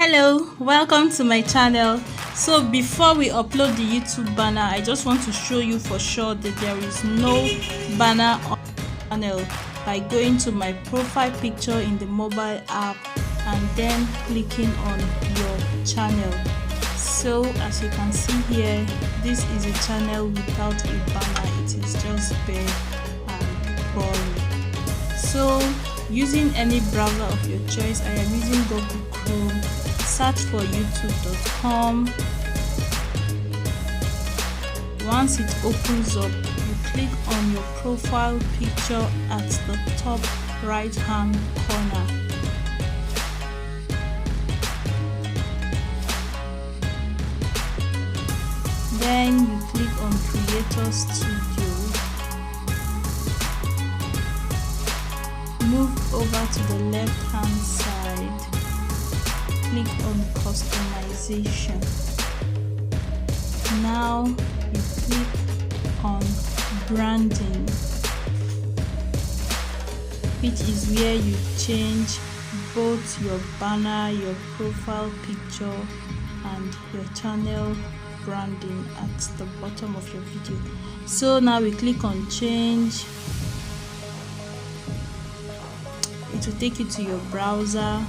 Hello, welcome to my channel. So before we upload the YouTube banner, I just want to show you for sure that there is no banner on the channel by going to my profile picture in the mobile app and then clicking on your channel. So as you can see here, this is a channel without a banner. It is just bare and boring. So using any browser of your choice, I am using Google Chrome. Search for youtube.com. Once it opens up, you click on your profile picture at the top right hand corner. Then you click on Creator Studio. Move over to the left hand side. Click on Customization. Now you click on Branding, which is where you change both your banner, your profile picture, and your channel branding at the bottom of your video. So now we click on Change. It will take you to your browser.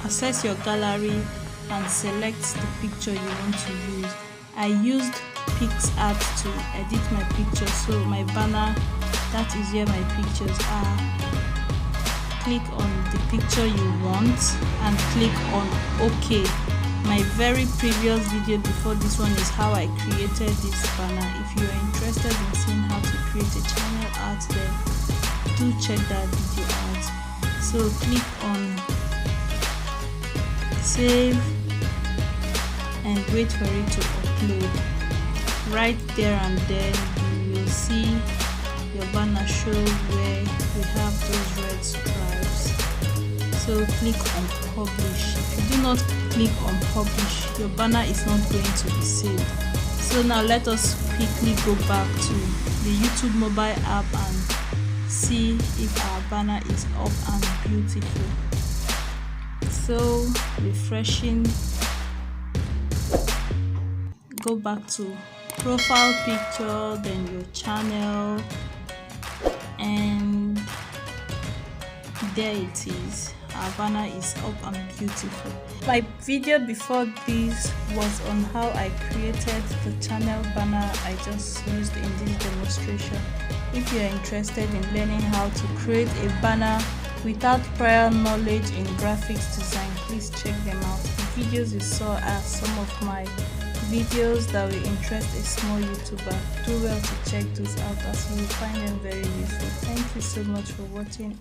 Access your gallery and select the picture you want to use. I used PixArt to edit my picture, so my banner, that is where my pictures are. Click on the picture you want and click on OK. My very previous video before this one is how I created this banner. If you are interested in seeing how to create a channel art, then do check that video out. So click on Save and wait for it to upload. Right there and then you will see your banner show where we have those red stripes. So click on Publish. If you do not click on Publish, your banner is not going to be saved. So now let us quickly go back to the YouTube mobile app and see if our banner is up and beautiful. So refreshing, go back to profile picture, then your channel, and there it is. Our banner is up and beautiful. My video before this was on how I created the channel banner I just used in this demonstration. If you are interested in learning how to create a banner without prior knowledge in graphics design, please check them out. The videos you saw are some of my videos that will interest a small YouTuber. Do well to check those out as you will find them very useful. Thank you so much for watching.